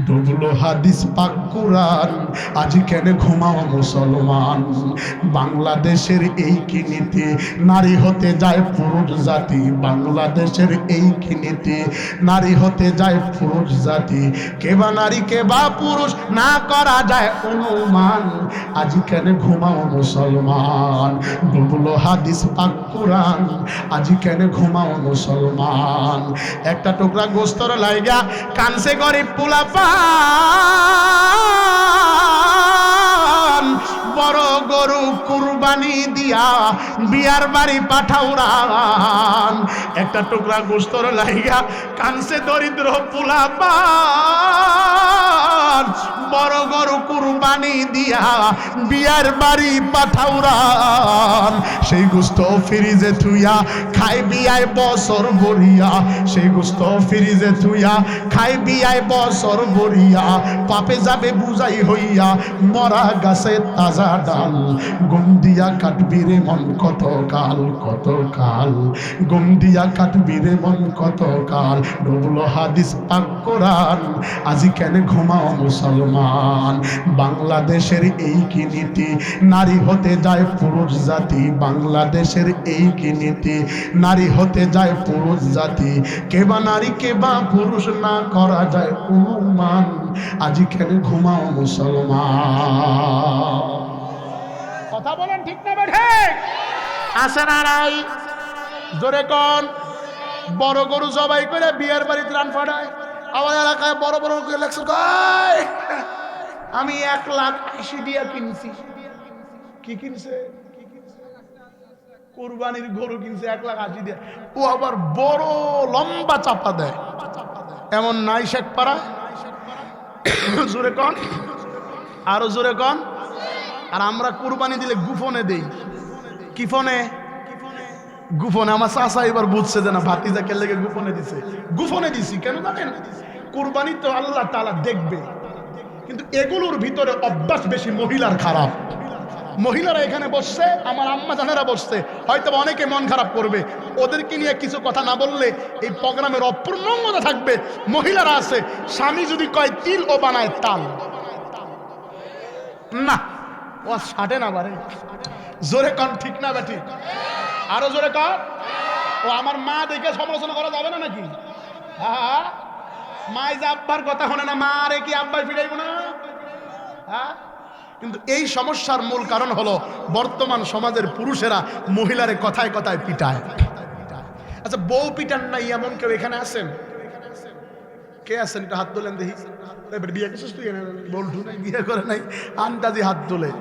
ডুবলো হাদিস পাক কুরআন, আজ কেন ঘুমাও মুসলমান? বাংলাদেশের এই কি নীতি, নারী হতে যায় পুরুষ জাতি। বাংলাদেশের এই কি নীতি, নারী হতে যায় পুরুষ জাতি। কে বা নারী কে বা পুরুষ না করা যায় অনুমান। আজ কেন ঘুমাও মুসলমান? ডুবলো হাদিস পাক কুরআন, আজ কেন ঘুমাও মুসলমান? একটা টুকরা গোস্তর লাইগা কানসে গরিব পোলাপান, বড় গরু কুরবানি দিয়া বিয়ার বাড়ি পাঠাউরান। একটা টুকরা গোস্তর লাইগা কানসে দরিদ্র পোলাপান, বড় গরু কুরবানি দিয়া বিয়ার বাড়ি পাঠাউরান। সেই গোস্ত ফ্রিজে থুইয়া খাই বিয়ায় বছর ভরিয়া, সেই গোস্ত ফ্রিজে থুইয়া খাই বিয়ায় বছর ভরিয়া। পাপে যাবে বুঝাই হইয়া মরা গাছে তাজা ডাল। গুম দিয়া কাটবি রে মন কত কাল, কত কাল গুম দিয়া কাটবি রে মন কত কাল। ডুবলো হাদিস পাক কুরআন, আজি কেন ঘুমাও মুসলমান? বাংলাদেশের এই কি নীতি, নারী হতে যায় পুরুষ জাতি। বাংলাদেশের এই কি নীতি, নারী হতে যায় পুরুষ জাতি। কে বা নারী কে বা পুরুষ না করা যায় অনুমান। আজি কেন ঘুমাও মুসলমান? কথা বলেন ঠিক না ঠিক? আছে না নাই? জোরে কোন? বড় গরু জবাই করে বিয়ের বাড়িতে রান ফাটায়। আমার এলাকায় বড় বড় লেকচার কয় আমি 1,80,000 দিয়া কিনছি। কি কিনছে? কুরবানির গরু কিনছে 1,80,000 দিয়া। ও আবার বড় লম্বা চাপা দেয়। এমন নাই শেখ পাড়া? জোরে কন, আরো জোরে কন। আর আমরা কুরবানি দিলে গুফনে দেই। কি ফোনে? গুফনে। আমার চাচা এবার বুঝছে যে না ভাতিজা কে লেগে গুফনে দিছে। গুফনে দিছি কেন জানেন? কুরবানি তো আল্লাহ তাআলা দেখবে, কিন্তু এগুলোর ভিতরে অভ্যাস বেশি মহিলার খারাপ। মহিলারা এখানে বসছে, আমার আম্মা জানেরা বসছে, হয়তো অনেকে মন খারাপ করবে। ওদেরকে নিয়ে কিছু কথা না বললে এই প্রোগ্রামের অপূর্ণতা থাকবে। মহিলারা আছে, স্বামী যদি কয় তিল ও বানায় তাল। না ও ছাড়ে না বারে। জোরে কন ঠিক না বেটি? আরো জোরে কন। ও আমার মা দেখে সমালোচনা করা যাবে না নাকি? হ্যাঁ, মাই যে আব্বার কথা শোনে না, মা আরে কি আব্বাই ফিরাইব না? হ্যাঁ, কিন্তু এই সমস্যার মূল কারণ হলো বর্তমান সমাজের পুরুষেরা মহিলারে কথায় কথায় পিটায়। আচ্ছা, বউ পিটান নাই এমন কেউ এখানে আছেন? কে আছেন? একটু হাত তোলেন দেখি। বিয়ে করছিস তুই? বলটু নাই, বিয়ে করে নাই, আন্দাজি হাত তোলে।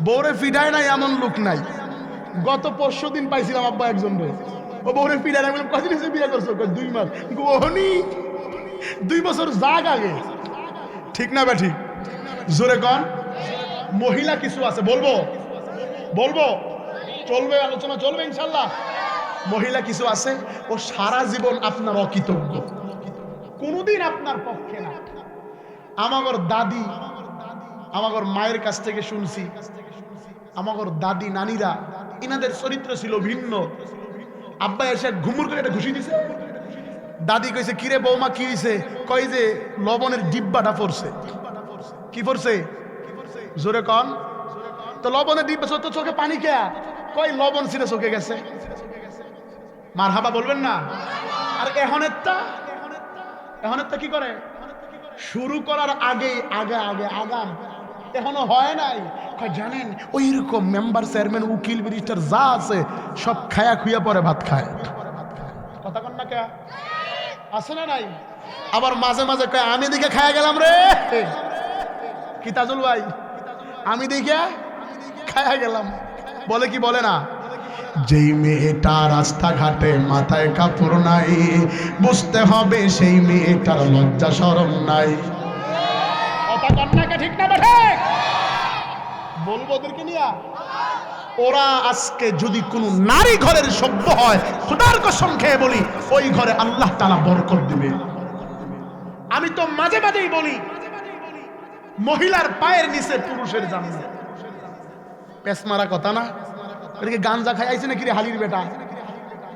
বউরে পিটায় নাই এমন লোক নাই। গত পরশু দিন পাইছিলাম আব্বা একজন রে, ও বউরে পিটায় নাই। বললাম কদিন এসে বিয়ে করছো? 2 মাস। গোহনি 2 বছর যাক আগে। ঠিক না বেঠি? জোরে কন। মহিলা কিছু আছে, বলবো বলবো চলবে, আলোচনা চলবে ইনশাল্লাহ। মহিলা কিছু আছে, ও সারা জীবন আপনার অকৃতজ্ঞ, কোনোদিন আপনার পক্ষে না। আমাগর দাদি, আমাগর মায়ের কাছ থেকে শুনছি, আমাগর দাদি নানিরা ইনাদের চরিত্র ছিল ভিন্ন। আব্বা এসে ঘুমুর করে একটা ঘুষি দিছে। দাদি কইছে কিরে বৌমা কি হইছে? কই যে লবণের ডিব্বাটা পড়ছে। কি পড়ছে? জোরে কন। তো লবণের ডিব্বা তো চোখে পানি খেয়া, কই লবণ ছিঁড়ে চোখে গেছে। মারহাবা বলবেন না? আর এখনেরটা কি করে? শুরু করার আগে আগে আগে আগাম, এখনো হয় নাই। জানেন ওই রকম মেম্বার চেয়ারম্যান উকিল ব্যারিস্টার যা আছে সব খায়া খুইয়া পরে ভাত খায়। কথা কন না কে? আছে না নাই? আবার মাঝে মাঝে কয় আমি দেখে খায়া গেলাম রে। কি তাজুল ভাই? আমি দেখে খায়া গেলাম বলে কি বলে না? যেই মেয়েটা রাস্তাঘাটে মাথায় কাপড় নাই, বুঝতে হবে সেই মেয়েটার লজ্জা শরম নাই। কথা কন্যাকে ঠিক না বেঠে? বলবো ওদেরকে নিয়া। ওরা আজকে যদি কোনো নারী ঘরের সভ্য হয়, খোদার কসম খেয়ে বলি ওই ঘরে আল্লাহ তাআলা বরকত দিবে। আমি তো মাঝে মাঝেই বলি মহিলার পায়ের নিচে পুরুষের জান্নাত। পেছ মারা কথা না? এদিকে গাঞ্জা খাই আইছে নাকি রে হালির বেটা?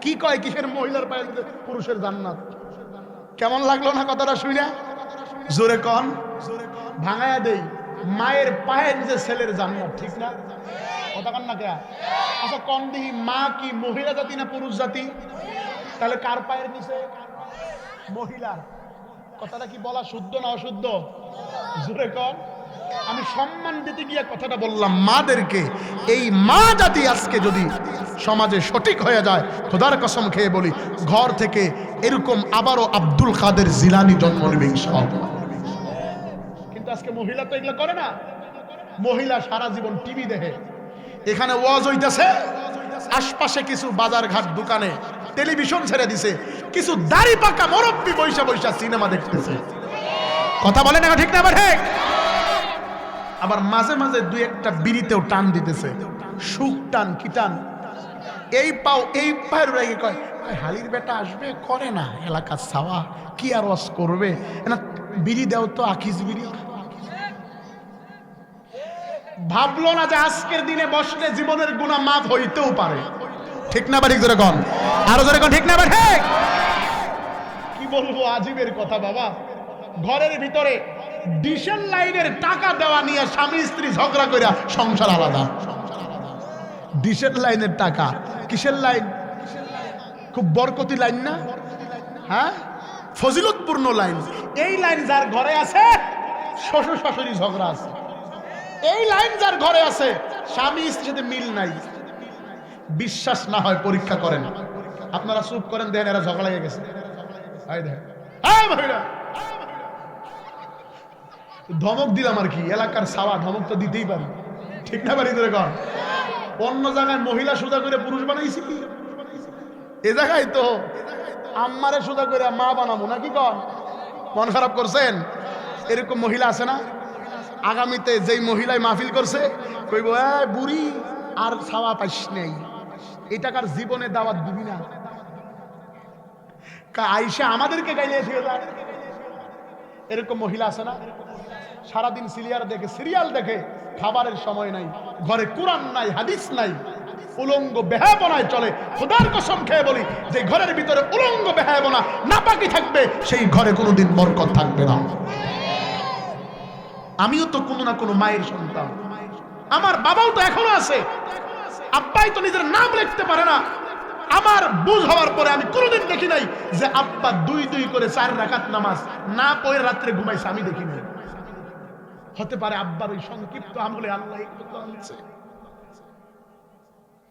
কি কয় কিসের মহিলার পায়ের নিচে পুরুষের জান্নাত? কেমন লাগলো না কথাটা শুনে? জোরে কন, ভাঙায়া দেই। মায়ের পায়ের নিচে ছেলের জান্নাত, ঠিক না? কথা কন না কে? আচ্ছা কন দিহি, মা কি মহিলা জাতি না পুরুষ জাতি? তাহলে কার পায়ের নিচে? মহিলার। কথাটা কি বলা শুদ্ধ না অশুদ্ধ? জোরে কন। আমি সম্মান দিতে গিয়ে কথাটা বললাম মাদেরকে। এই মা জাতি আজকে যদি সমাজে সঠিক হয়ে যায়, খোদার কসম খেয়ে বলি, ঘর থেকে এরকম আবারও আব্দুল কাদের জিলানী জন্ম নেবে ইনশাআল্লাহ। কিন্তু আজকে মহিলা তো এগুলো করে না। মহিলা সারা জীবন টিভি দেখে। এখানে ওয়াজ হইতেছে, আশপাশে কিছু বাজার ঘাট দোকানে টেলিভিশন ছেড়ে দিছে, কিছু দাড়ি পাকা মুরব্বি বৈশা বৈশা সিনেমা দেখতেছে। কথা বলেন না ঠিক না? ঠিক। আবার মাঝে মাঝে দুই একটা বিড়িতেও টান দিতেছে, সুখ টান কি টান, এই পাও এই পায়ের রেগে কয় হালির বেটা আসবে, করে না এলাকার সাওয়া কি আর ওয়াজ করবে না, বিড়ি দেও তো আকিস বিড়ি। ভাবলো না যে আজকের দিনে বসলে জীবনের গুনাহ মাফ হইতেও পারে, ঠিক না? বাড়ি জোরে কন, আরো জোরে কন, ঠিক না? ঠিক। কি বলবো আজীবের কথা বাবা। ঘরের ভিতরে ডিশেল লাইনের টাকা দেওয়া নিয়ে স্বামী স্ত্রী ঝগড়া করে সংসার আলাদা। ডিশেল লাইনের টাকা, কিসের লাইন? খুব বরকতি লাইন না? হ্যাঁ, ফজিলতপূর্ণ লাইন। এই লাইন যার ঘরে আছে শ্বশুর শাশুড়ি ঝগড়া আছে। এই লাইন যার ঘরে আছে স্বামী স্ত্রীর সাথে মিল নাই। বিশ্বাস না হয় পরীক্ষা করেন। আপনারা চুপ করেন, দেখেন এরা ঝগড়া লেগে গেছে। ধমক দিলাম আর কি, এলাকার সাওয়া ধমক তো দিতেই পারি, ঠিক না? বাড়ি ধরে কর। অন্য জায়গায় মহিলা সোজা করে পুরুষ বানাইছি, এ জায়গায় তো আম্মারে সোজা করে মা বানাবো নাকি? কন মন খারাপ করছেন? এরকম মহিলা আছে না? আগামীতে যেই মহিলায় মাহফিল করছে কইব বুড়ি আর ছাওয়া পাইস নেই, এই টাকার জীবনে দাওয়াত দিবি না। আইসা আমাদেরকে গাইলে দিয়ে যায়। এরকম মহিলা আছে না? সারাদিন সিরিয়াল দেখে, খাবারের সময় নাই, ঘরে কোরআন নাই, হাদিস নাই, উলঙ্গ বেহায়াপনায় চলে। খোদার কসম খেয়ে বলি, যে ঘরের ভিতরে উলঙ্গ বেহায়াপনা নাপাকি থাকবে, সেই ঘরে কোনোদিন বরকত থাকবে না। আমিও তো কোনো না কোনো মায়ের সন্তান, আমার বাবাও তো এখনো আছে, আব্বাই তো নিজের নাম লিখতে পারে না। আমার বুঝ হওয়ার পরে আমি কোনোদিন দেখি নাই যে আব্বা দুই দুই করে 4 রাকাত নামাজ না পড়ে রাত্রে ঘুমাইছে, আমি দেখি নাই। হতে পারে আব্বার ওই সংক্ষিপ্ত আমলে আল্লাহ আনছে।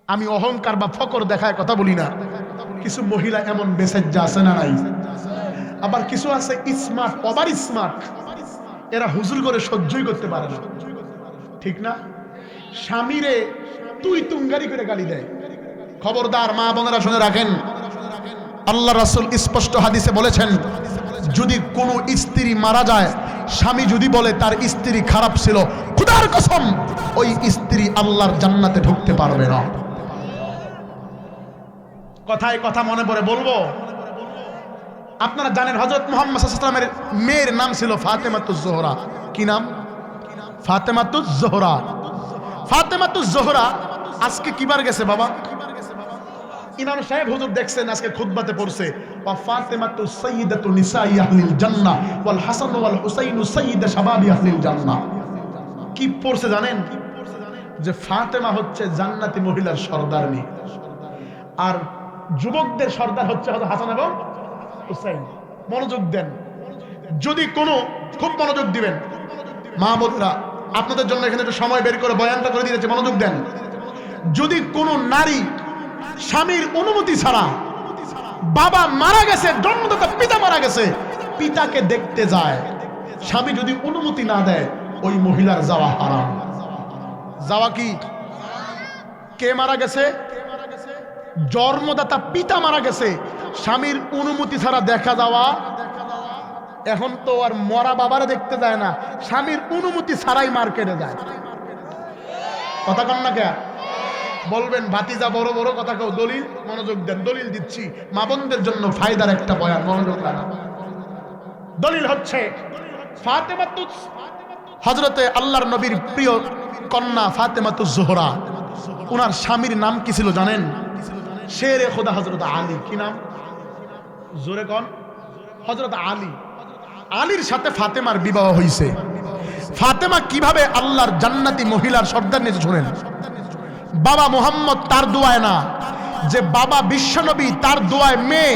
আমি অহংকার বা ফকর দেখায় কথা বলি না। কিছু মহিলা এমন বেসজ্জা আছে না নাই? আবার কিছু আছে স্মার্ট, ওভার স্মার্ট, এরা হুজুর করে সহ্যই করতে পারে না, ঠিক না? স্বামীরে তুই তুঙ্গারি করে গালি দেয়। খবরদার মা বোনেরা শুনে রাখেন, আল্লাহ রাসূল স্পষ্ট হাদিসে বলেছেন, যদি কোনো স্ত্রী মারা যায়, স্বামী যদি বলে তার স্ত্রী খারাপ ছিল, খোদার কসম ওই স্ত্রী আল্লাহর জান্নাতে ঢুকতে পারবে না। কথায় কথা মনে পড়ে বলবো, আপনারা জানেন হযরত মুহাম্মদ সাল্লাল্লাহু আলাইহি ওয়াসাল্লামের মেয়ের নাম ছিল ফাতেমাতুজ জোহরা। কি নাম? ফাতেমাতুজ জোহরা। ফাতেমাতুজ জোহরা আজকে কিবার গেছে বাবা? ইমাম সাহেব হুজুর দেখছেন আজকে খুতবাতে পড়ছে, ওয়া ফাতেমাতু সাইয়্যিদাতু নিসাই আহলিল জান্নাহ ওয়াল হাসান ওয়াল হুসাইনু সাইয়্যিদা শাবাবি আহলিল জান্নাহ। কি পড়ছে জানেন? যে ফাতেমা হচ্ছে জান্নাতি মহিলার সর্দারনী, আর যুবকদের সর্দার হচ্ছে হাসান এবং হুসাইন। মনোযোগ দেন, যদি কোনো, খুব মনোযোগ দিবেন মা বোনেরা, আপনাদের জন্য এখানে একটু সময় বের করে বয়ানটা করে দিয়েছে, মনোযোগ দেন। যদি কোনো নারী স্বামীর অনুমতি ছাড়া, বাবা মারা গেছে, জন্মদাতা পিতা মারা গেছে, পিতাকে দেখতে যায়, স্বামী যদি অনুমতি না দেয়, ওই মহিলার যাওয়া হারাম। যাওয়া কি? কে মারা গেছে? জন্মদাতা পিতা মারা গেছে, স্বামীর অনুমতি ছাড়া দেখা যাওয়া। এখন তো আর মরা বাবারে দেখতে যায় না, স্বামীর অনুমতি ছাড়াই মার্কেটে যায়। কথা কন না কে? বলবেন ভাতিজা বড় বড় কথা কেউ, দলিল? মনোযোগ দেন, দলিল দিচ্ছি মা বোনদের জন্য ফায়দার একটা বয়ান, মনোযোগ দেন। দলিল হচ্ছে ফাতেমাতুজ, হযরতে আল্লাহর নবীর প্রিয় কন্যা ফাতেমাতুজ জোহরা, ওনার স্বামীর নাম কি ছিল জানেন? শেরে খোদা হযরত আলী। কি নাম? জোরে কন। হযরত আলী। আলীর সাথে ফাতেমার বিবাহ হয়েছে। ফাতেমা কিভাবে আল্লাহর জান্নাতি মহিলার সর্দার নিয়ে শুনেন। বাবা মুহাম্মদ তার দোয়ায় না, যে বাবা বিশ্বনবী তার দোয়ায় মেয়ে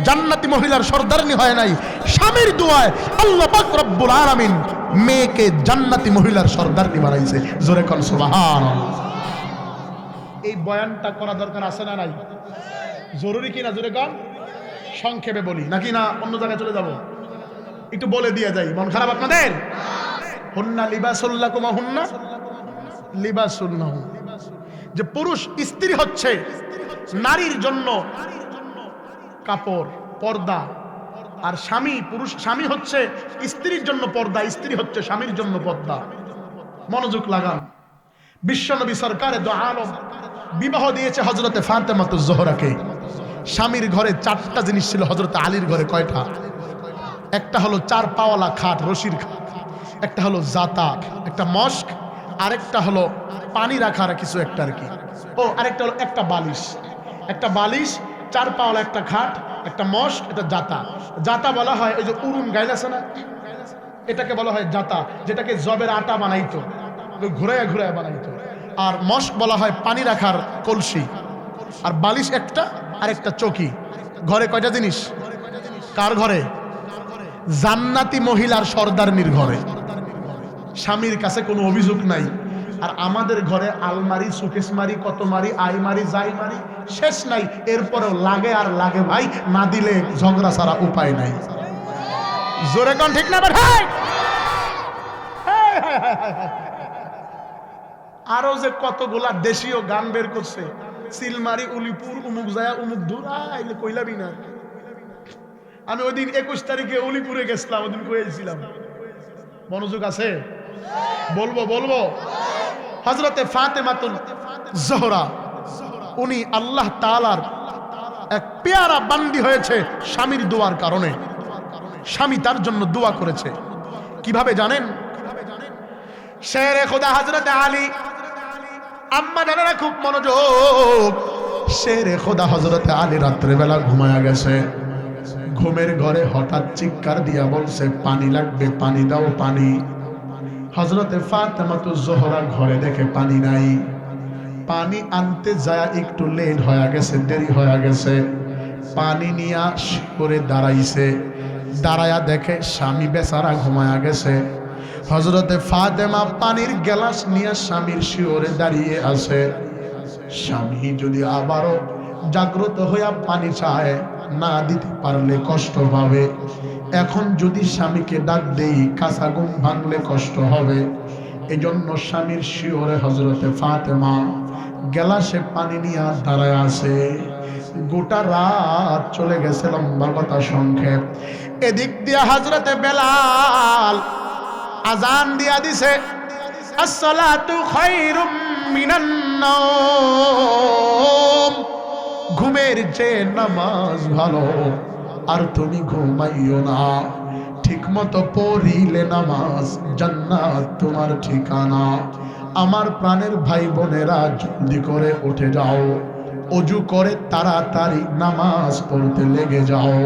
জান্নাতি মহিলার সর্দারনি হয় নাই, স্বামীর দোয়ায় আল্লাহ পাক রব্বুল আলামিন মেয়েকে জান্নাতি মহিলার সর্দারনি বানাইছে। জোরে কোন সুবহানাল্লাহ। এই বয়ানটা করা দরকার আছে না নাই? জরুরি কি না? জোরে কোন। সংক্ষেপে বলি নাকি না অন্য জায়গায় চলে যাব? একটু বলে দিয়ে যাই। মন খারাপ আপনাদের? হুন্না লিবাসুল লাকুম ওয়া হুন্না লিবাসুল লাহুম। যে পুরুষ স্ত্রী হচ্ছে নারীর জন্য কাপড়, পর্দা, আর স্বামী হচ্ছে স্ত্রীর জন্য পর্দা, স্ত্রী হচ্ছে স্বামীর জন্য পর্দা। মনোযোগ লাগান। বিশ্বনবী সরকারে দো আলম বিবাহ দিয়েছে হযরতে ফাতেমাতুজ জোহরাকে। স্বামীর ঘরে 4টা জিনিস ছিল, হযরতে আলীর ঘরে কয়টা? একটা হলো 4 পাওয়ালা খাট, রশির খাট, একটা হলো জাতা, একটা মস্ক, আরেকটা হলো পানি রাখার কিছু একটা আর কি, ও আরেকটা হলো একটা বালিশ, 4 পাওয়ালা একটা খাট, একটা মস্ক, এটা জাতা। জাতা বলা হয় ওই যে উরুন গাইল আছে না, এটাকে বলা হয় জাতা, যেটাকে জবের আটা বানাইতো, ঘুরাইয়া ঘুরাইয়া বানাইতো। আর মস্ক বলা হয় পানি রাখার কলসি। আর বালিশ একটা, আর একটা চৌকি। ঘরে কয়টা জিনিস? কার ঘরে? জান্নাতি মহিলার সর্দারনির ঘরে। স্বামীর কাছে কোনো অভিযোগ নাই। আর আমাদের ঘরে আলমারি, সুকেশমারি, কত মারি, আইমারি, যাই মারি শেষ নাই। এরপরেও লাগে আর লাগে ভাই, না দিলে ঝগড়া ছাড়া উপায় নাই। জোরে কোন ঠিক না ভাই? আরো যে কতগুলা দেশীয় গান বের করছে, সিলমারি, উলিপুর, উমুক জায়া, উমুক দূর, আইলে কইলাবি না। আমি ওই দিন 21 তারিখে উলিপুরে গেছিলাম, ওই দিন কইছিলাম। মনোযোগ আছে? বলবো। হযরতে ফাতেমাতুল জোহরা, উনি আল্লাহ তাআলার এক পেয়ারা বান্দি হয়েছে স্বামীর দোয়ার কারণে। স্বামী তার জন্য দোয়া করেছে। কিভাবে জানেন? শেরে খোদা হযরতে আলী, আম্মা জানেরা খুব মনোযোগ। শেরে খোদা হযরতে আলী রাত্রেবেলা ঘুমায়া গেছে। ঘুমের ঘরে হঠাৎ চিৎকার দিয়া বলছে, পানি লাগবে, পানি দাও, পানি। হযরতে ফাতেমাতুজ জোহরা ঘরে দেখে পানি নাই। পানি আনতে যায় একটু লেট হয়ে গেছে, দেরি হয়ে গেছে। পানি নিয়ে করে দাঁড়াইছে। দাঁড়ায়া দেখে স্বামী বেচারা ঘুমায়া গেছে। হযরতে ফাতেমা পানির গ্লাস নিয়ে স্বামীর শিওরে দাঁড়িয়ে আছে। স্বামী যদি আবারও জাগ্রত হইয়া পানি চায়, না দিতে পারলে কষ্ট পাবে। এখন যদি স্বামীকে ডাক দেই, কাঁচা ঘুম ভাঙলে কষ্ট হবে। এজন্য স্বামীর শিওরে হযরতে ফাতেমা গ্লাসে পানি নিয়ে দাঁড়ায় আছে। গোটা রাত চলে গেছে, লম্বা কথা সংক্ষেপ। এদিক দিয়া হযরতে বেলাল আজান দিয়া দিছে, আসসালাতু খায়রুম মিনান নাওম। ঘুমের যে নামাজ ভালো, আর তুমি ঘুমাইও না। ঠিক মতো পড়িলে নামাজ, জান্নাত তোমার ঠিকানা। আমার প্রাণের ভাই বোনেরা, জলদি করে উঠে যাও, অজু করে তাড়াতাড়ি নামাজ পড়তে লেগে যাও।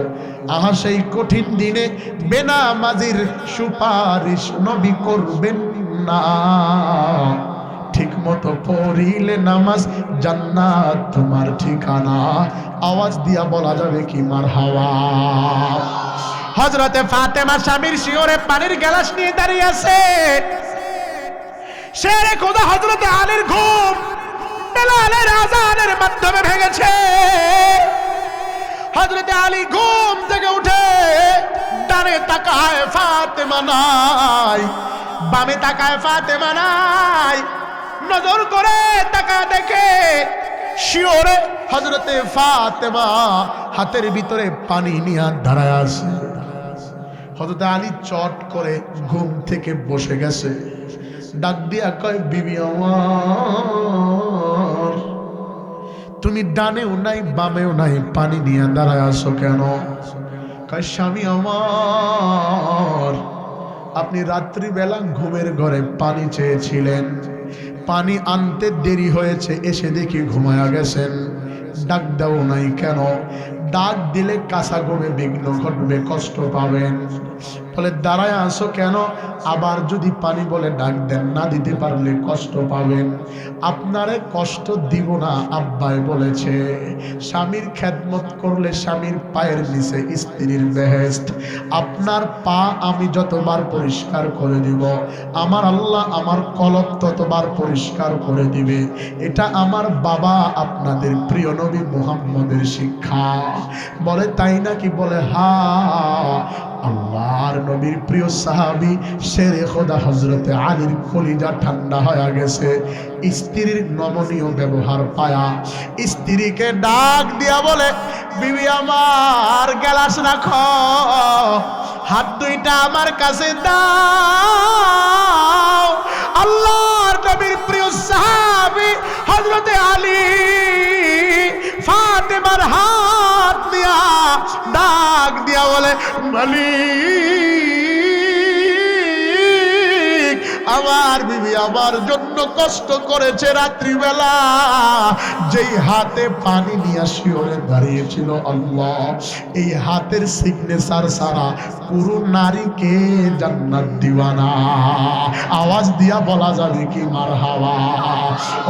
আহা সেই কঠিন দিনে বেনামাজির সুপারিশ নবী করবেন না। ঠিক মতো পড়িলে নামাজ, জান্নাত তোমার ঠিকানা। আওয়াজ দিয়া বলা যাবে কি মারহাবা। হযরতে ফাতেমা স্বামীর শিওরে পানির গ্লাস নিয়ে দাঁড়িয়ে আছে। শেরে খোদা হযরতে আলীর ঘুম বেলালের আযানের মাধ্যমে ভেঙেছে। হযরতে আলী ঘুম থেকে উঠে ডানে তাকায়, ফাতেমা নাই। বামে তাকায়, ফাতেমা নাই। নজর করে তাকায় দেখে শিওরে হযরতে ফাতেমা হাতের ভিতরে পানি নিয়ে দাঁড়ায় আছে। হযরতে আলী চট করে ঘুম থেকে বসে গেছে। ডাক দিয়া কয়, বিবি আমার, তুমি ডানেও নাই বামেও নাই, পানি নিয়ে দাঁড়ায় আছো কেন? কয়, স্বামী আমার, আপনি রাত্রিবেলা ঘুমের ঘরে পানি চেয়েছিলেন, পানি আনতে দেরি হয়েছে, এসে দেখি ঘুমায়া গেছেন। ডাক দাও নাই কেন? ডাক দিলে কাঁচা ঘুমে বিঘ্ন ঘটবে, কষ্ট পাবেন। বলে দাঁড়ায় আসো কেন? আবার যদি পানি বলে ডাক দেন, না দিতে পারলে কষ্ট পাবেন। আপনারে কষ্ট দিব না, আব্বাই বলেছে। স্বামীর খেদমত করলে স্বামীর পায়ের নিচে স্ত্রীর বেহেশত। আপনার পা আমি যতবার পরিষ্কার করে দিব, আমার আল্লাহ আমার কলব ততবার পরিষ্কার করে দিবে। এটা আমার বাবা আপনাদের প্রিয় নবী মুহাম্মদের শিক্ষা। বলে তাই নাকি? বলে হ্যাঁ। আল্লাহর নবীর প্রিয় সাহাবী শেরে খোদা হযরতে আলীর কলিজা ঠান্ডা হয়ে গেছে স্ত্রীর নমনীয় ব্যবহার পায়া। স্ত্রীকে ডাক দিয়া বলে, বিবি আমার গ্লাস রাখো, হাত দুইটা আমার কাছে দাও। আল্লাহর নবীর প্রিয় সাহাবী হযরতে আলী ফাতেমার হাত দিয়া ডাক দিয়া বলে, মালিক, আমার বিবি আমার জন্য কষ্ট করেছে রাত্রিবেলা। যেই হাতে পানি নিয়ে শিওরে দাঁড়িয়েছিল আল্লাহ, এই হাতের সিগনেচার ছাড়া পুরো নারীকে জান্নাত দিবানা। আওয়াজ দিয়া বলা যাবে কি মারহাবা?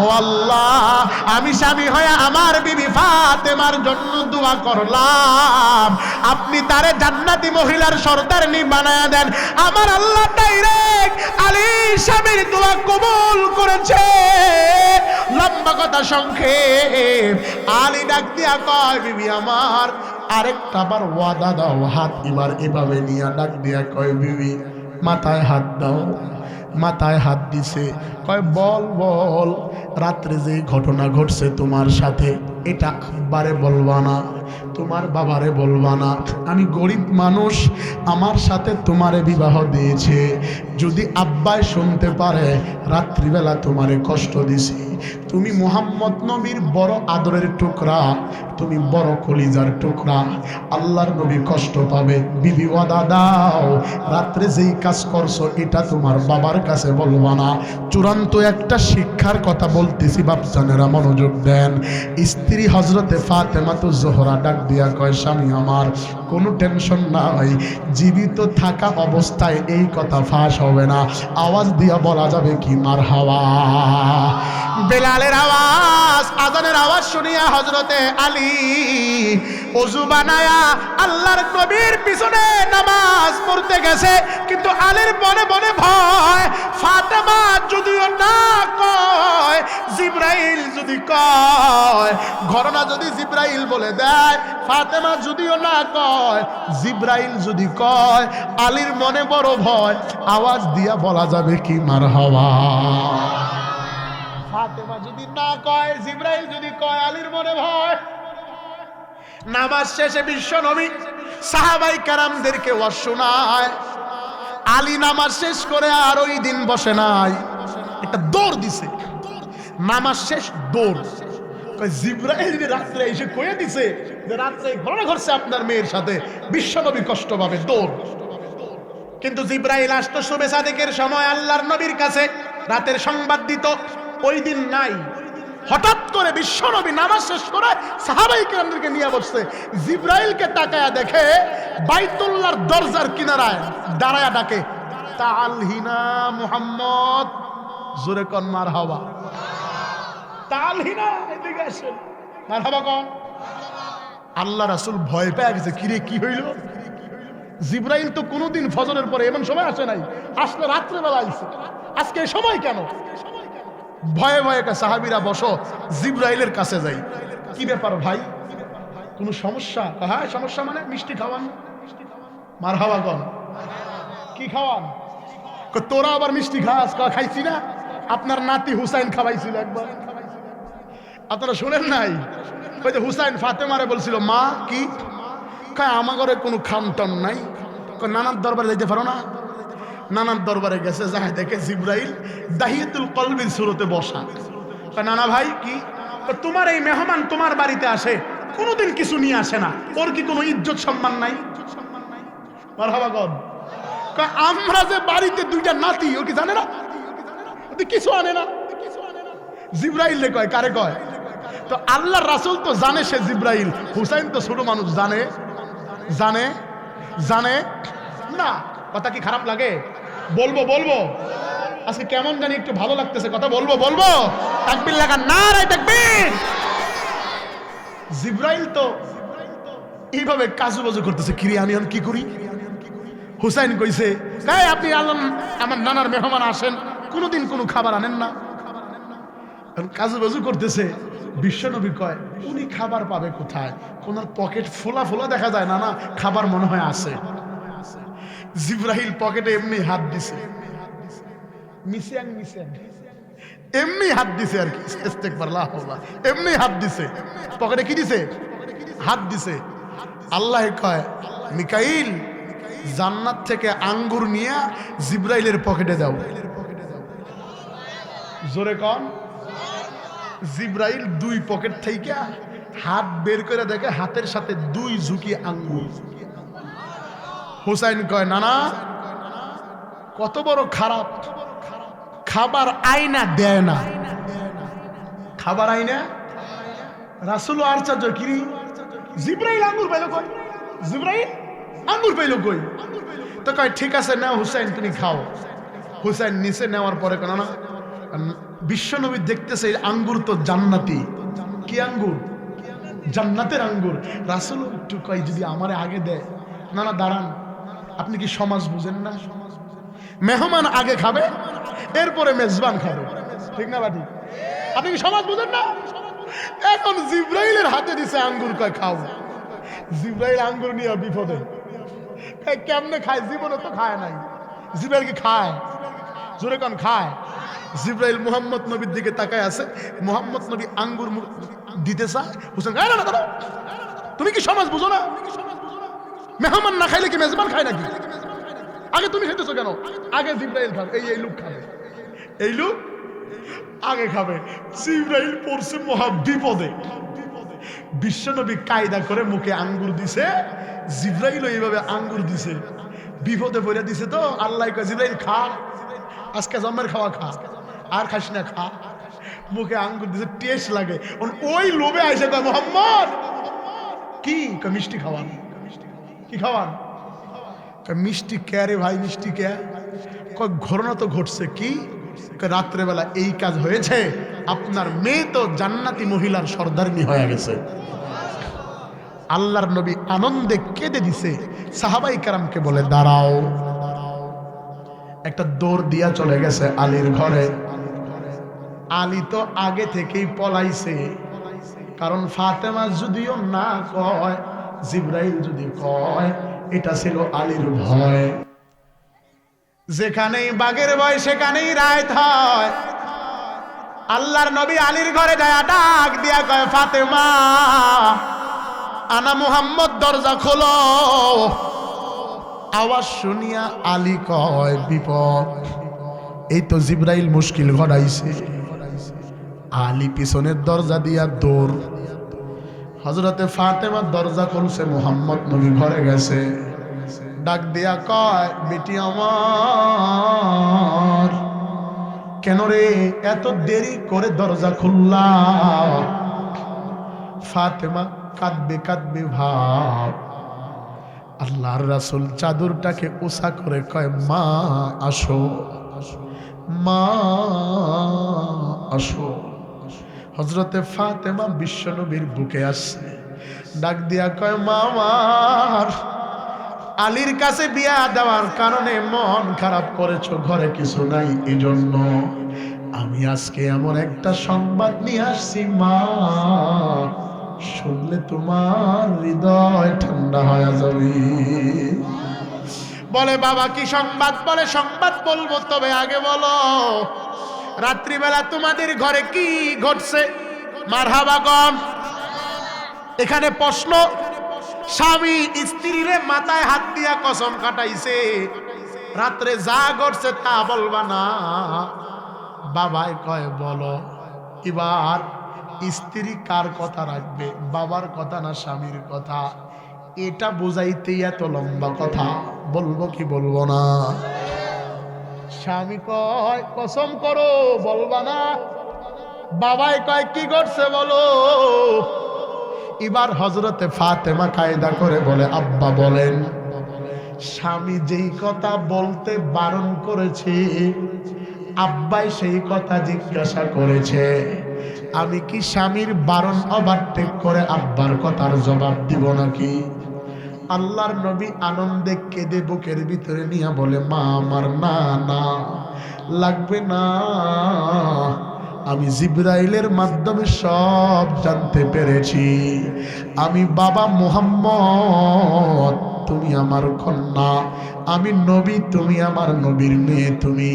ও আল্লাহ, আমি স্বামী হয়ে আমার বিবি ফাতেমার জন্য দোয়া করলাম, আপনি তারে জান্নাতি মহিলার সর্দারনি বানায়া দেন। আমার আল্লাহ ডাইরেক্ট আলী স্বামীর দোয়া কবুল করেছে। লম্বা কথা সংক্ষেপ, আলী ডাক দিয়া কয়, বিবি আমার আরেকটা বার ওয়াদা দাও। হাত এবার এভাবে নিয়ে ডাক দিয়া কয়, বিবি মাথায় হাত দাও। মাথায় হাত দিছে, কয় বল বল, রাত্রে যে ঘটনা ঘটছে তোমার সাথে, এটা আব্বারে বলবা না, তোমার বাবারে বলবা না। আমি গরিব মানুষ, আমার সাথে তোমারে বিবাহ দিয়েছে, যদি আব্বাই শুনতে পারে রাত্রিবেলা তোমারে কষ্ট দিছি। তুমি মুহাম্মদ নবীর বড় আদরের টুকরা, তুমি বড় কলিজার টুকরা, আল্লাহর নবী কষ্ট পাবে। বিবি ওয়াদা দাও, রাত্রে যেই কাজ করছো এটা তোমার বাবার কাছে বলবা না। চূড়ান্ত একটা শিক্ষার কথা বলতেছি, বাপজানেরা মনোযোগ দেন। স্ত্রী হযরতে ফাতেমাতুজ জোহরা ডাক দিয়া কয়, স্বামী আমার কোনো টেনশন নাই, জীবিত থাকা অবস্থায় এই কথা ফাঁস হবে না। আওয়াজ দিয়া বলা যাবে কি মারহাবা? বেলালের আওয়াজ, আজানের আওয়াজ শুনিয়া হযরতে আলী ওযু বানায়া আল্লাহর নবীর পিছনে নামাজ পড়তে গেছে। কিন্তু আলীর মনে মনে ভয়, ফাতেমা যদিও না কয়, জিবরাইল যদি কয়, ঘটনা যদি জিবরাইল বলে দেয়, ফাতেমা যদিও না কয়, জিবরাইল যদি কয়, আলীর মনে বড় ভয়। আওয়াজ দিয়া বলা যাবে কি মারহাবা? ফাতেমা যদি না কয়, জিবরাইল যদি কয়, আলীর মনে ভয়। নামাজ শেষে বিশ্ব নবী সাহাবাই কেরামদেরকে ওয়াজ শোনায়। আলী নামাজ শেষ করে আর ওই দিন বসে নাই, একটা দৌড় দিছে। নামাজ শেষ দৌড়। জিবরাইল রাত্রে এসে কয়ে দিছে যে রাত্রে ঘটনা ঘটছে আপনার মেয়ের সাথে, বিশ্ব নবী কষ্ট পাবে, দৌড়। কিন্তু জিবরাইল আসতো শুভে সাদেকের সময় আল্লাহর নবীর কাছে, রাতের সংবাদ দিত, ওই দিন নাই। হঠাৎ করে বিশ্বনবী নামাজ শেষ করে সাহাবায়ে কেরামদেরকে নিয়ে বসছে। জিবরাইলকে তাকায়া দেখে বাইতুল্লাহর দরজার কিনারায় দাঁড়ায়া ডাকে, তাআলহিনা মুহাম্মদ। জোরে কোন মারহাবা? তাআলহিনা, এদিকে আসেন, মারহাবা কোন? আল্লাহ রাসূল ভয় পেয়ে গেছে, কিরে কি হইল? জিবরাইল তো কোনোদিন ফজরের পরে এমন সময় আসে নাই, আসলে রাত্রে বেলা আইছে, আজকে সময় কেন? ভয়ে ভয়ে সাহাবীরা বসো, জিবরাইলের কাছে যাই। কি ব্যাপার ভাই, কোন সমস্যা? হ্যাঁ সমস্যা মানে মিষ্টি খাওয়ান। মারহাবা কোন? কি খাওয়ান? তোরা আবার মিষ্টি খাস? খাইছি না, আপনার নাতি হুসাইন খাওয়াইছিল একবার, আপনারা শুনেন নাই? ওই যে হুসাইন ফাতেমারে বলছিল, মা কি খায়, আমার ঘরে কোনো খাম টাম নাই, নানার দরবারে যেতে পারো না? নানার দরবারে গেছে, যা দেখে জিবরাইল দাহিয়াতুল কলবির সুরতে বসা। নানা ভাই কি, তোমার এই মেহমান তোমার বাড়িতে আসে, কোনোদিন কিছু নিয়ে আসে না, ওর কি কোনো ইজ্জত সম্মান নাই? মারহাবা গদ। আমরা যে বাড়িতে দুইটা নাতি, ও কি জানে না? কিছু আনে না। জিবরাইল রে কয়, কারে কয়? তো আল্লাহর রাসূল তো জানে সে জিবরাইল, হুসাইন তো ছোট মানুষ, জানে জানে জানে না। কথা কি খারাপ লাগে? বলবো বলবো আজকে কেমন জানি একটু ভালো লাগতেছে, কথা বলবো বলবো। তাকবীর লাগা, নারায়ে তাকবীর। জিবরাইল তো এইভাবে কাজুবাজু করতেছে, কিরে আমি কি করি? হুসাইন কইছে, কাই আপনি আমার নানার মেহমান আসেন, কোনোদিন কোনো খাবার আনেন না, কাজুবাজু করতেছে। বিশ্বনবী কয়, উনি খাবার পাবে কোথায়? কোনার পকেট ফোলা ফোলা দেখা যায়, না না খাবার মনে হয় আছে। জিবরাইল পকেটে এমনি হাত দিছে, মিশিয়াং মিশিয়াং এমনি হাত দিছে আর কি, ইস্তেগফারুল্লাহ, এমনি হাত দিছে পকেটে, কি দিছে? হাত দিছে। আল্লাহ কয়, মিকাইল জান্নাত থেকে আঙ্গুর নিয়ে জিবরাইলের পকেটে দাও। জোরে কন। জিবরাইল দুই পকেট থেকে হাত বের করে দেখে হাতের সাথে দুই ঝুঁকি আঙ্গুর। হুসাইন কয়, নানা কত বড় খারাপ, খাবার আইনা দেয় না, খাবার আইনা। রাসূল আশ্চর্য, কিরি জিবরাইল আঙ্গুর পাইল কই? জিবরাইল আঙ্গুর পাইল কই? তো কয়, ঠিক আছে নাও হুসাইন তুমি খাও। হুসাইন নিচে নেওয়ার পরে কেন না, বিশ্বনবী দেখতেছে আঙ্গুর তো জান্নাতি। কি আঙ্গুর? জান্নাতের আঙ্গুর। রাসূল একটু কয়, যদি আমারে আগে দেয়। না না দাঁড়ান, আপনি কি সমাজ বুঝেন না? মেহমান আগে খাবে, এরপরে মেজবান খাবে, ঠিক না বাটি? আপনি কি সমাজ বুঝেন না? এখন জিবরাইলের হাতে দিছে আঙ্গুর, কয় খাও। জিবরাইল আঙ্গুর নিয়ে বিপদে। কেমনে খায়? জীবনে তো খায় নাই। জিবরাইল কি খায়? জোরে কোন খায়? জিবরাইল মুহাম্মদ নবীর দিকে তাকায় আছে, মুহাম্মদ নবী আঙ্গুর দিতে চায়, হুসেন না না দাঁড়াও, তুমি কি সমাজ বুঝো না? মেহমান না খাইলে কি মেজবান খায় নাকি? আগে তুমি খাইতেছো কেন? আগে জিবরাইল খাবে, এই লোক খাবে, এই লোক আগে খাবে। জিবরাইল পড়ছে মহা বিপদে। বিশ্বনবী কায়দা করে মুখে আঙ্গুর দিছে, জিবরাইল এইভাবে আঙ্গুর দিছে, বিপদে পড়ে দিছে। তো আল্লাহ কয়, জিবরাইল খা, আজকে জন্মের খাওয়া খা, আর খাস না, খা। মুখে আঙ্গুর দিছে, টেস্ট লাগে। ওই লোভে আইসে কয়, মোহাম্মদ কি? কয় মিষ্টি খাওয়ান। কি খাওয়ান? মিষ্টি কে রে ভাই? মিষ্টি কে? কয় ঘটনা তো ঘটছে। কি? রাত্রেবেলা এই কাজ হয়েছে, আপনার মেয়ে তো জান্নাতি মহিলার সর্দারনি হয়ে গেছে। আল্লাহর নবী আনন্দে কেঁদে দিছে। সাহাবাই কেরামকে বলে, দাঁড়াও। একটা দৌড় দিয়া চলে গেছে আলীর ঘরে। আলী তো আগে থেকেই পলাইছে, কারণ ফাতেমা যদিও না কয়, জিবরাইল যদি কয়, এটা ছিল আলীর ভয়। যেখানেই বাঘের ভয় সেখানেই রায় হয়। আল্লাহর নবী আলীর ঘরে যায়, ডাক দিয়া কয়, ফাতেমা আনা মুহাম্মদ, দরজা খোলো। আওয়াজ শুনিয়া আলী কয়, বিপদ, এই তো জিবরাইল মুশকিল ঘটাইছে। আলী পিছনের দরজা দিয়া দৌড়। হযরতে ফাতেমা দরজা খুলছে, মুহাম্মদ নবী ঘরে গেছে। ডাক দিয়া কয়, বেটি আমার, কেন রে এত দেরি করে দরজা খুললা? ফাতেমা কাঁদবে কাঁদবে ভাব। আল্লাহর রাসূল চাদরটাকে উঁচা করে কয়, মা আসো, মা আসো। হযরতে ফাতেমা বিশ্বনবীর বুকে আসছে, ডাক দিয়া কয়, মা আমার, আলীর কাছে বিয়া দেওয়ার কারণে মন খারাপ করেছো, ঘরে কিছু নাই, এজন্য আমি আজকে এমন একটা সংবাদ নিয়ে আসছি মা, শুনলে তোমার হৃদয় ঠান্ডা হয়ে যাবে। বলে, বাবা কি সংবাদ? বলে, সংবাদ বলবো, তবে আগে বলো রাত্রিবেলা তোমাদের ঘরে কি ঘটছে? মারহাবা গণ। এখানে প্রশ্ন, স্বামী স্ত্রীর মাথায় হাত দিয়া কসম কাটাইছে, রাত্রে যা ঘটছে তা বলবা না। বাবাই কয়, বলো। এবার স্ত্রী কার কথা রাখবে, বাবার কথা না স্বামীর কথা? এটা বুঝাইতে এত লম্বা কথা, বলবো কি বলবো না? স্বামী কয়, কসম করো, বলবা না। বাবাই কয়, কি ঘটছে বলো। এবার হযরতে ফাতেমা কায়দা করে বলে, আব্বা বলেন। স্বামী যেই কথা বলতে বারণ করেছে, আব্বাই সেই কথা জিজ্ঞাসা করেছে, আমি কি স্বামীর বারণ ওভারটেক করে আব্বার কথার জবাব দিব নাকি? আল্লাহর নবী আনন্দে কেঁদে বুকের ভিতরে নিয়ে বলে, মা আমার, না না লাগবে না, আমি জিবরাইলের মাধ্যমে সব জানতে পেরেছি। আমি বাবা মুহাম্মদ, তুমি আমার কন্যা, আমি নবী, তুমি আমার নবীর মেয়ে। তুমি,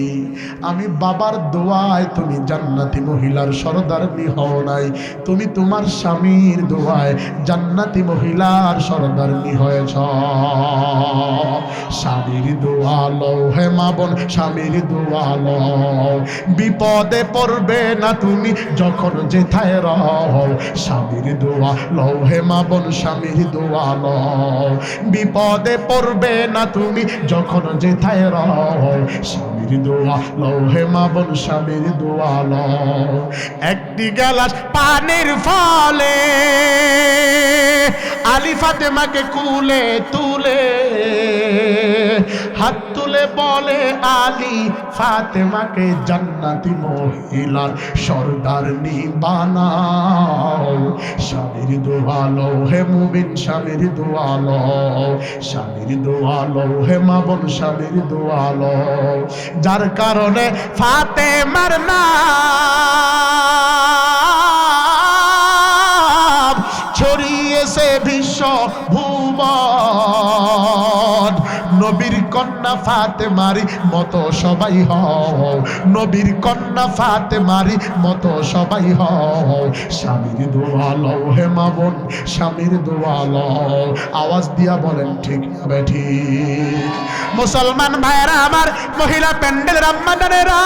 আমি বাবার দোয়ায় তুমি জান্নাতি মহিলার সরদারনি হও নাই, তুমি তোমার স্বামীর দোয়ায় জান্নাতি মহিলার সরদারনি হয়েছ। স্বামীর দোয়া লও হে মা বোন, স্বামীর দোয়া লও, বিপদে পড়বে না তুমি যখন যেথায় রও। স্বামীর দোয়া লও হে মা বোন, স্বামীর দোয়া লও, বিপদে পড়বে না তুমি যখন যেথায় রও। স্বামীর দোয়া লও হে মা বোন, স্বামীর দোয়া লও। একটি গ্লাস পানির ফলে আলী ফাতেমাকে কুলে তুলে হাত তুলে বলে, আলী ফাতেমাকে জান্নাতি মহিলার সরদারনি বানাও। স্বামীর দোয়া লও হে মুমিন, স্বামীর দোয়া লও, স্বামীর দোয়া লও হে মা বোন, স্বামীর দোয়া লও। যার কারণে ফাতেমার নাম ছড়িয়েছে বিশ্ব ভুবন। নবীর কন্যা ফাতেমারি মতো সবাই হও, নবীর কন্যা ফাতেমারি মতো সবাই হও। স্বামীর দোয়া লও হে মা বোন, স্বামীর দোয়া লও। আওয়াজ দিয়া বলেন ঠিক না বেঠিক? মুসলমান ভাইরা আমার, মহিলা প্যান্ডেল রাম্মাদানেরা,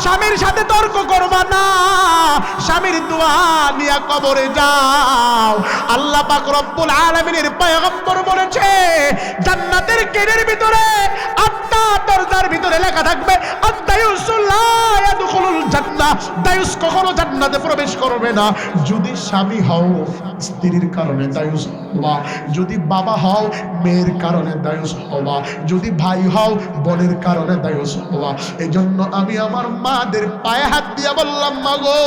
স্বামীর সাথে তর্ক করবা না, স্বামীর দোয়া নিয়া কবরে যাও। আল্লাহ পাক রব্বুল আলামিনের পয়গম্বর বলেছে, জান্নাতের গেটের ভিতরে 8টা দরজার ভিতরে লেখা থাকবে, আদ-দায়ুসু লা ইয়াদখুলুল জান্নাহ, দায়ুস কখনো জান্নাতে প্রবেশ করবে না। যদি স্বামী হও স্ত্রীর কারণে দায়ুস হওয়া, যদি বাবা হও মেয়ের কারণে দায়ুস হওয়া, যদি ভাই হও বোনের কারণে দায়ুস হওয়া। এজন্য আমি আমার মাদের পায়ে হাত দিয়া বললাম, মা গো,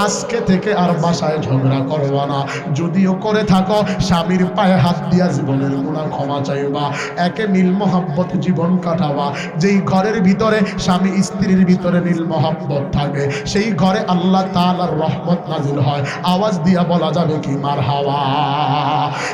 আজকে থেকে আর বাসায় ঝগড়া করবা না, যদিও করে থাকো স্বামীর পায়ে হাত দিয়া জীবনের গুনাহ ক্ষমা চাইবা, একে মিল মহব্বত জীবন কাটাবা। যেই ঘরের ভিতরে স্বামী স্ত্রীর ভিতরে মিল মহব্বত থাকে, সেই ঘরে আল্লাহ তাআলার রহমত নাজিল হয়। আওয়াজ দিয়া বলা যাবে কি মারহাবা?